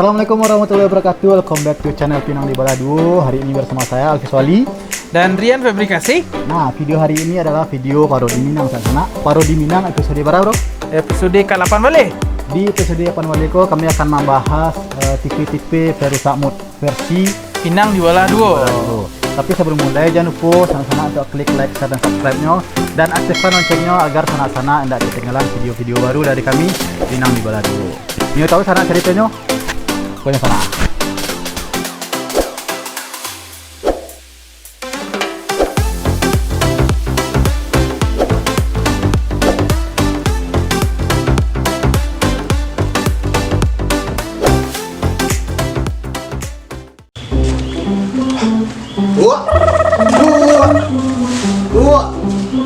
Assalamualaikum warahmatullahi wabarakatuh. Welcome back to channel Pinang di Balado. Hari ini bersama saya Alfis Wali dan Rian Fabrikasi. Nah, video hari ini adalah video parodi Minang sana. Parodi Minang episode berapa, Bro? Episode ke-8 balik. Di episode 8 Waliko kami akan membahas tipe-tipe perusak mood versi Pinang di Balado. Tapi sebelum mulai jangan lupa sana-sana untuk klik like, share dan subscribe-nya dan aktifkan loncengnya agar sana-sana tidak ketinggalan video-video baru dari kami Pinang di Balado. Mau tahu sana ceritanya? Pokoknya sana.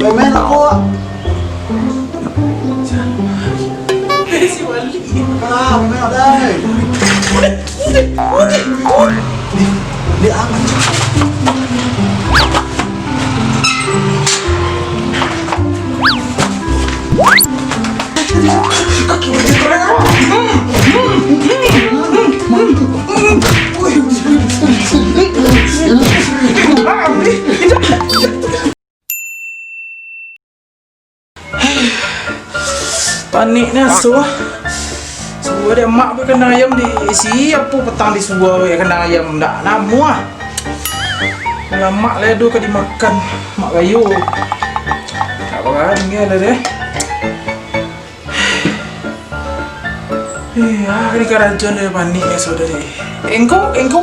Pemain aku. Si Wali. Pemain ada. Di aman. Paniknya suah dia mak pun kena ayam di siapa petang di suah kena ayam ndak namu ah. Kalau mak ledo ke dimakan mak kayu. Tak apa kan ada deh. Ini kerajon dari paniknya saudari. Engkau Andi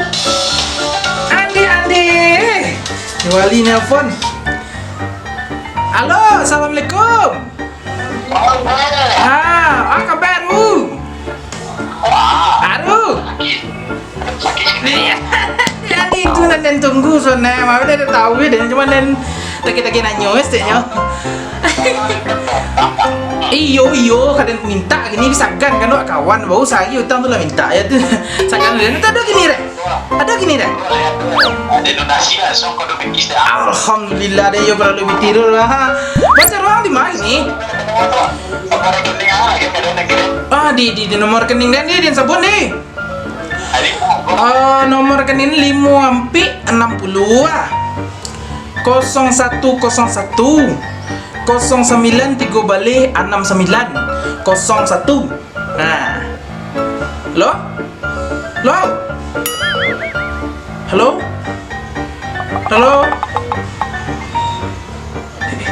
Wali nelpon. Halo, assalamualaikum. Kabar bu? Aduh. Jadi itu dan tunggu soalnya, mau dia tahu dan cuma dan taki nanya esnya. Iyo, kadang minta gini bisa kan kawan bau saya utang tuh lah minta ya tuh. Sakan dan ada gini deh. Alhamdulillah deh yo kalau lebih tidur lah. Baca ruang di mana nih? Di nomor rekening dan di sabun deh. Nomor rekening 560 0101 09 balik 69 01. Nah. Halo?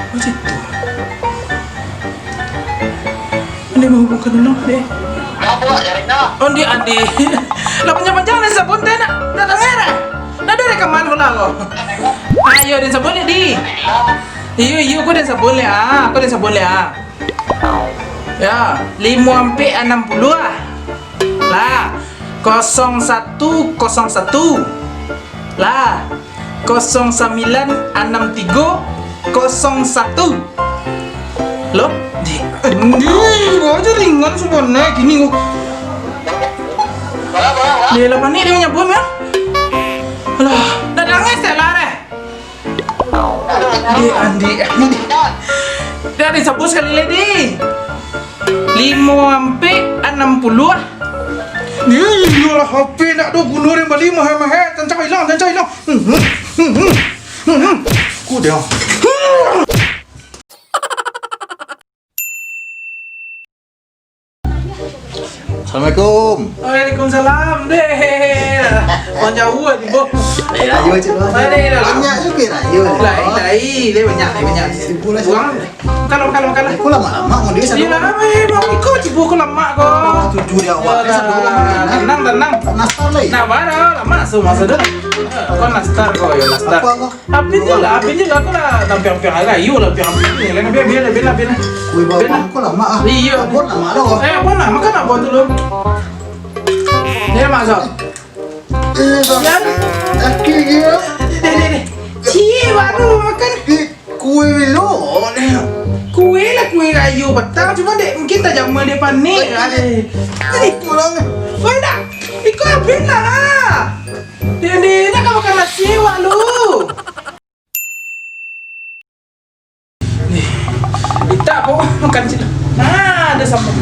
Macam itu. Andi mau hubungkan dulu deh. Oh dia Andi. Lah panjang-panjang nih sabun teh nak datang era. Nah ada rekaman pula kok. Ayo dan sabun di. Iyo aku dan sabun le aku dan sabun le Ya, 560 lah. 0101 lah 0963 01 loh ini aja ringan sebenarnya gini kok dia lepas ni dia nyebut ya alah dah nangis ya lah Andi dia disebut sekali lagi 560 Iya lah HP nak do gunur yang balik mah cancang hilang. Ku dia. Assalamualaikum. Waalaikumsalam deh. Orang jauh di bawah. Rayu aja lah. Banyak juga rayu. Lai, dia banyak. Uang. Kalau. Aku lama-lama mau dia satu. Iya lah, bang ikut cipu aku lama kok. Tujuh dia awak. Tenang. Nastar lagi. Nah, mana lama semua sudah. Kau nastar kok ya nastar. Apin juga aku lah tampil-tampil rayu lah tampil. Kan biar. Kui bawa aku lama ah. Iya. Abon lama loh. Abon lama kan abon dulu. Dia masuk. Aki dia. Cie baru makan Kue lo. kue kayu petang cuma dek mungkin tak jamu dia panik. Ini kurang. Mana? Ikut abin lah. Dia nak kau makan nasi wak lu. Kita kok makan cila. Nah, ada sambal.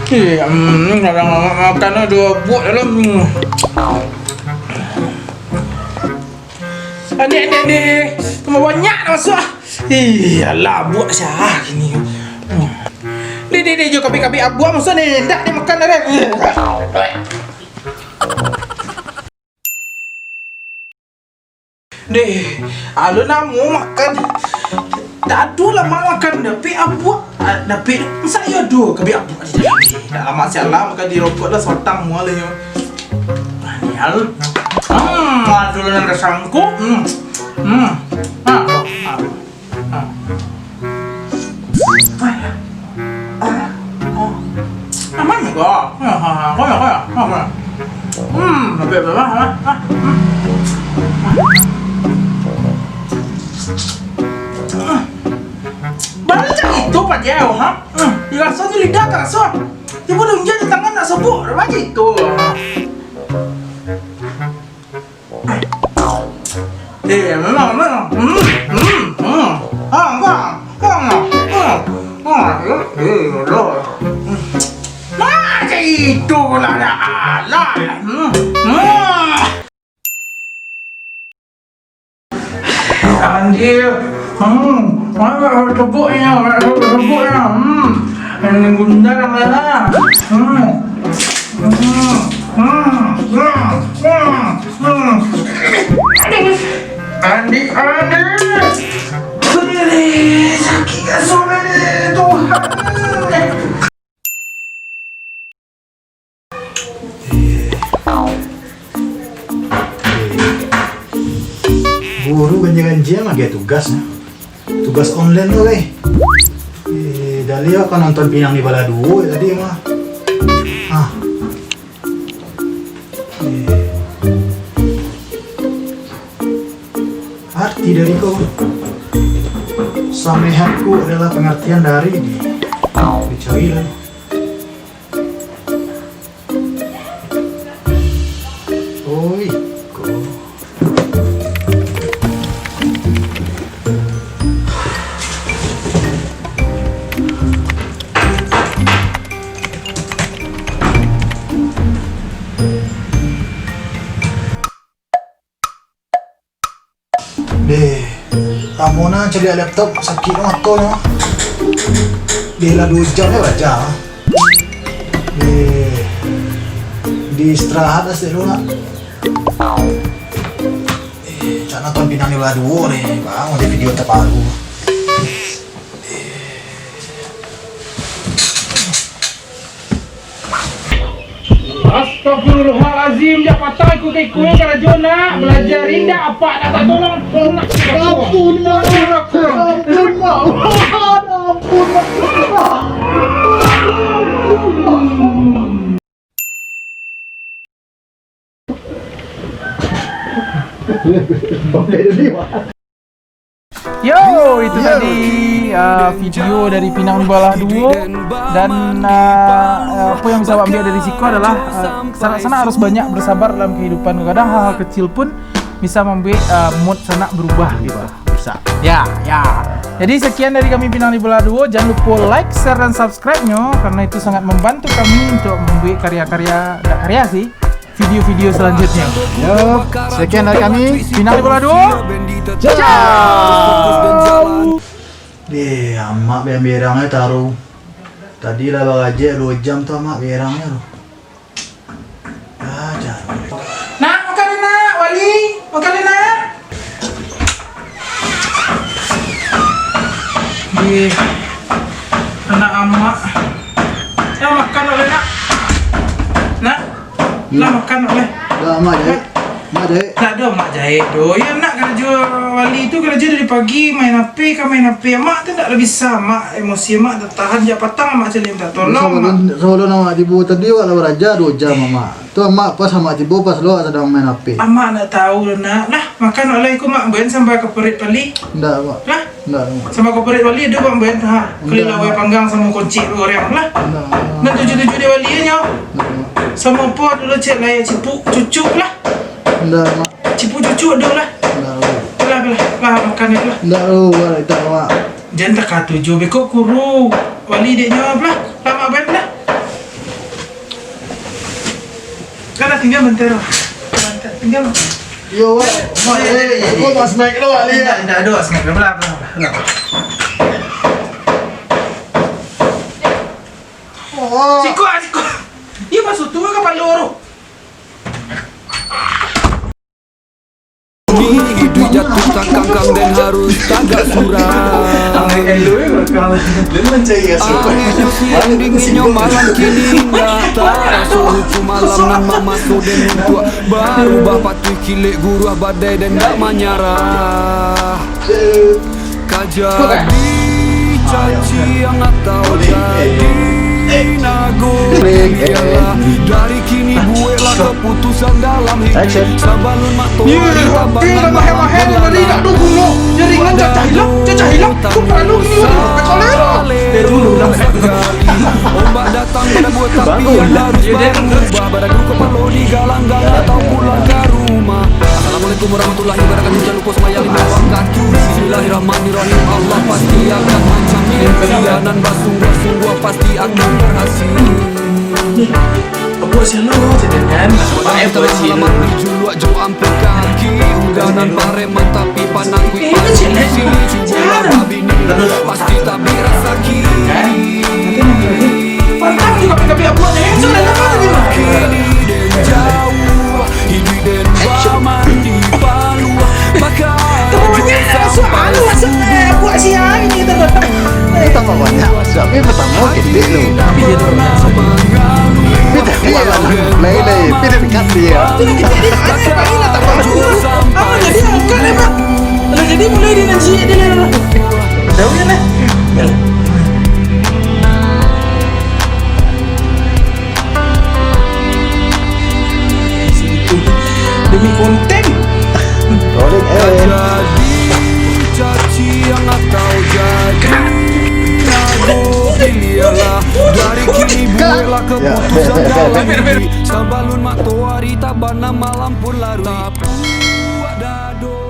Kalau makan ada buat dalam. Adik. Cuma banyak dah masuk. Alah, buat siapa gini. Dia jom kapi buat masuk ni. Dah dia makan dah. Deh, alu nak mau makan. Tak ada lah mak makan tapi abu tapi saya ada kabi abu di dalam ni. Dah lama sialah makan di rokok dah sotang mualnya. Ni hal. Dulu nak sangku. Aman juga. Lebih berapa? Banyak itu Pak Jauh, ha? Dirasa tu lidah tak rasa. Dia boleh menjadi tangan nak sebut, macam itu. Memang. Macam itu lah dah. Anjir. Mana tepuknya. Ini gundar mana? Adik. Sendiri sakit sore Tuhan. Guru ganjil-ganjil mah dia tugasnya. Tugas online loh Dali akan nonton Pinang di Baladuo tadi mah. Arti dari kau samehatku adalah pengertian dari dicari lah. Oi, kau. Kamu na cari laptop sakit matanya. Dia lah 2 jam ya baca. Di istirahat aja dulu nak. Cak nonton Pinang di Baladuo nih, bang, ada video terbaru. Astagfirullahalazim, dia patah ikut karena Jona belajarin dah apa nak tak tolong. Ampun. Yo, itu tadi video dari Pinang di Baladuo dan apa yang bisa ambil dari siku adalah sanak-sanak harus banyak bersabar dalam kehidupan. Kadang hal-hal kecil pun bisa membuat mood sanak berubah gitu. Bisa. Ya. Jadi sekian dari kami Pinang di Baladuo. Jangan lupa like, share dan subscribe-nya karena itu sangat membantu kami untuk membuat karya-karya video-video selanjutnya. Sekian dari kami Pinang di Baladuo. Ciao. Amak berangnya taruh. Tadi lah bagaje 2 jam tuh amak berangnya loh. Jangan. Nak makan nak, Wali. Makan nak. Anak amak. Ya makan oleh nak. Nak makan oleh. Dah amak jahit. Tak ada mak jahit tu. Ya nak kerja Wali tu kerja dari pagi main HP. Mak tu tak lebih sama. Emosi mak tak tahan je patang mak celim tak tolong. Sebelum amak tibu tadi walau raja 2 jam amak. Tu amak pas amak tibu pas lo sedang main HP. Amak nak tahu nak. Lah makan oleh aku mak ben sampai ke perit Wali. Ndak amak. Lah. Ndak. Sama ke perit Wali ada bang ben ha. Kelilawai panggang sama kunci orang lah. Nak tuju-tuju dia Wali nya. Sama pot dulu cek layak cipuk cucu lah. Ndak amak. Cipu cucu ada lah. Belah makan ni lah. Ndak lu, tak amak. Jangan tak kata tujuh bekok kuru. Wali dia jawab lah. Lama ben lah. Bentar, tinggal bentar. Bentar, tinggal. Yo, gua mas naik lo kali ya. Tidak ada, sengaja berapa? Oh, Ciko. Iya masuk tua kapan loro? Hidup jatuh kangkang dan harus tagak surah. dia mencari ya Anginnya siang dinginnya malam kini nyata. Suhu malam nan mama soden tua. Baru bapak tuh kilik gurua badai dan gak menyerah. Kajadi caci yang atau jadi nago iyalah. Dari kini gue lah keputusan dalam hidup. Sabalun mato Tinggal mahe-mahe dari tak dukung lo. Jaringan cacah hilang. Kau perlu ini pecolero. Dari dulu lah. Ombak datang pada gue tapi yang harus berubah. Pada gue kepala di galang-galang atau pulang ke rumah. Assalamualaikum warahmatullahi wabarakatuh. Jangan lupa semua yang lima waktu. Bismillahirrahmanirrahim. Allah pasti akan mancamnya. Kesianan basung-basung pasti akan berhasil. Buat sih lo, jangan. Pakai buat sih lo. Juluk jo ampe kaki. Udanan pareman tapi panangku sini coba babini. Pasti tak berasa kini. Pantang juga pakai buatnya. Sudah apa tadi mah? Kini dan jauh. Hidup dan baman di Palu. Maka Temuannya soal masuk buat siang ini tuh. kita mau banyak tapi pertama gede lo. Tapi dia tuh Kita dia lele, kita dekat dia. jadi angkat emang. Jadi mulai di nanti dia lah. Tahu ya lah. Demi konten. Rolling jadi caci yang atau jadi nago pilihlah. Dari kini buatlah keputusan dalam hidup. Sabalun matahari tabana malam pun larut. Tapu dado